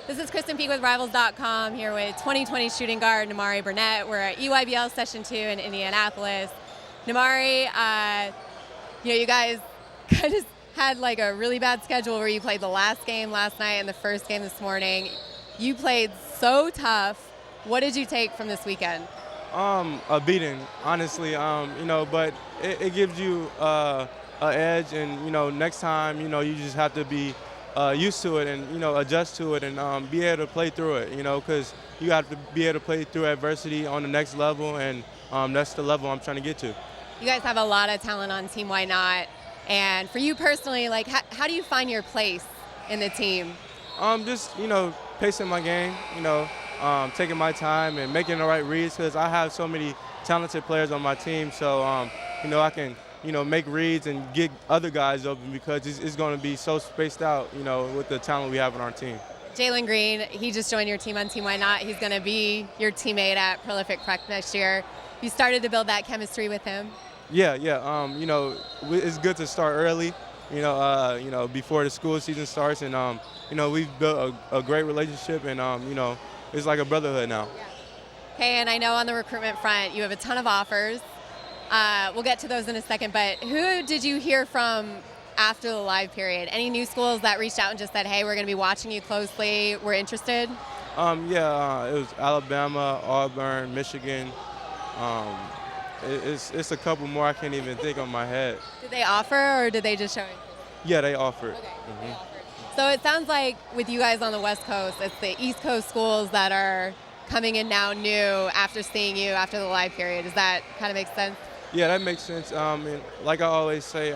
This is Kristen Peak with Rivals.com here with 2020 shooting guard Nimari Burnett. We're at EYBL Session 2 in Indianapolis. Nimari, you guys kind of had like a really bad schedule where you played the last game last night and the first game this morning. You played so tough. What did you take from this weekend? A beating, honestly, but it gives you an edge, and, next time, you just have to be used to it and, adjust to it and be able to play through it, because you have to be able to play through adversity on the next level, and that's the level I'm trying to get to. You guys have a lot of talent on Team Why Not, and for you personally, like, how do you find your place in the team? Just, pacing my game, taking my time and making the right reads, because I have so many talented players on my team, so, I can make reads and get other guys open, because it's going to be so spaced out, with the talent we have on our team. Jalen Green, he just joined your team on Team Why Not. He's going to be your teammate at Prolific Prep next year. You started to build that chemistry with him? Yeah. It's good to start early, before the school season starts, and, we've built a great relationship, and, it's like a brotherhood now. Yeah. Okay, and I know on the recruitment front, you have a ton of offers. We'll get to those in a second, but who did you hear from after the live period? Any new schools that reached out and just said, hey, we're going to be watching you closely, we're interested? It was Alabama, Auburn, Michigan. It's a couple more I can't even think on my head. Did they offer, or did they just show you? Yeah, they offered. Okay, they offered. So it sounds like with you guys on the West Coast, it's the East Coast schools that are coming in now new after seeing you after the live period. Does that kind of make sense? Yeah, that makes sense. And like I always say,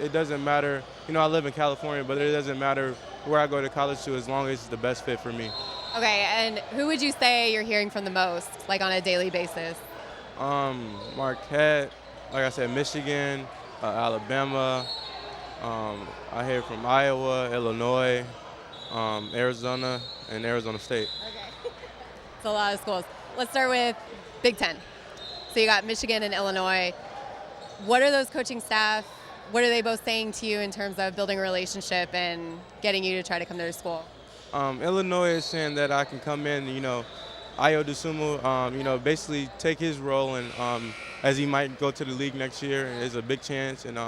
it doesn't matter. I live in California, but it doesn't matter where I go to college to, as long as it's the best fit for me. Okay, and who would you say you're hearing from the most, like on a daily basis? Marquette, like I said, Michigan, Alabama. I hear from Iowa, Illinois, Arizona, and Arizona State. Okay. It's a lot of schools. Let's start with Big Ten. So you got Michigan and Illinois. What are those coaching staff, what are they both saying to you in terms of building a relationship and getting you to try to come to their school? Illinois is saying that I can come in, Ayo Dosunmu, basically take his role, and as he might go to the league next year, is a big chance, and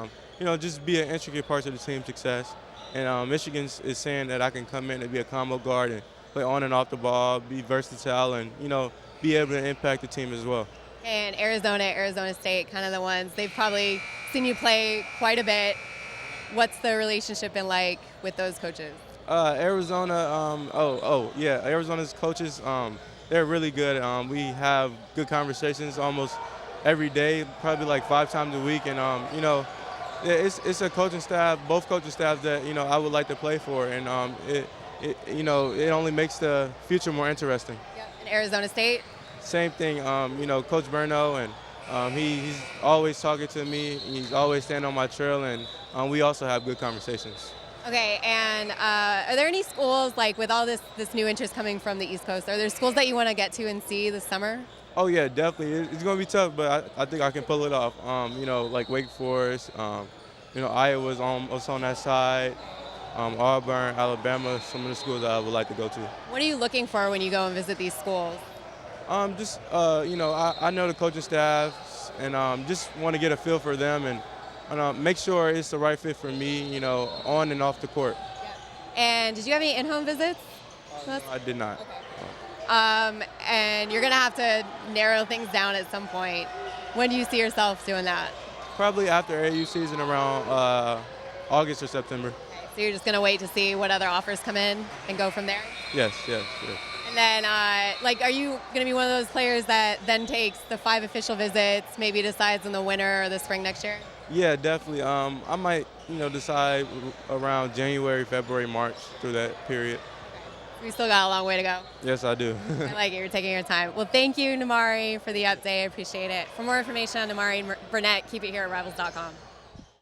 just be an intricate part of the team's success. And Michigan is saying that I can come in and be a combo guard and play on and off the ball, be versatile, and be able to impact the team as well. And Arizona State, kind of the ones, they've probably seen you play quite a bit. What's the relationship been like with those coaches? Arizona's coaches, they're really good. We have good conversations almost every day, probably like 5 times a week, and it's a coaching staff, both coaching staffs that I would like to play for, and it only makes the future more interesting. Yep. And Arizona State? Same thing, Coach Burno, and he's always talking to me. He's always standing on my trail, and we also have good conversations. Okay, and are there any schools, like with all this new interest coming from the East Coast, are there schools that you want to get to and see this summer? Oh yeah, definitely. It's going to be tough, but I think I can pull it off. Like Wake Forest, Iowa's on that side, Auburn, Alabama, some of the schools that I would like to go to. What are you looking for when you go and visit these schools? I know the coaching staffs, and just want to get a feel for them, and make sure it's the right fit for me, on and off the court. Yeah. And did you have any in-home visits? No, I did not. Okay. And you're going to have to narrow things down at some point. When do you see yourself doing that? Probably after AU season, around August or September. Okay. So you're just going to wait to see what other offers come in and go from there? Yes. And then, are you going to be one of those players that then takes the 5 official visits, maybe decides in the winter or the spring next year? Yeah, definitely. I might, decide around January, February, March, through that period. We still got a long way to go. Yes, I do. I like it. You're taking your time. Well, thank you, Nimari, for the update. I appreciate it. For more information on Nimari Burnett, keep it here at Rivals.com.